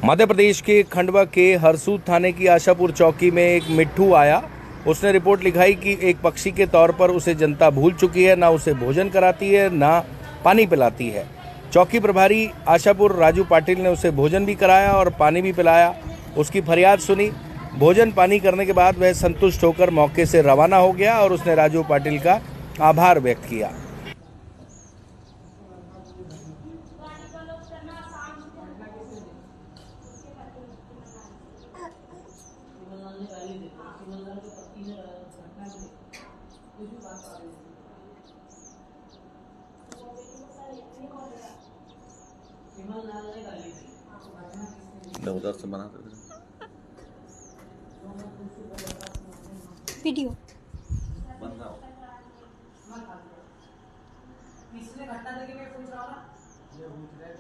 मध्य प्रदेश के खंडवा के हरसूद थाने की आशापुर चौकी में एक मिट्ठू आया। उसने रिपोर्ट लिखाई कि एक पक्षी के तौर पर उसे जनता भूल चुकी है, ना उसे भोजन कराती है, ना पानी पिलाती है। चौकी प्रभारी आशापुर राजू पाटिल ने उसे भोजन भी कराया और पानी भी पिलाया। उसकी फरियाद सुनी। भोजन पानी करने के बाद वह संतुष्ट होकर मौके से रवाना हो गया और उसने राजू पाटिल का आभार व्यक्त किया। उधर से बना वीडियो इसने घटना देखी मैं पूछ रहा हूँ ना ये पूछ रहे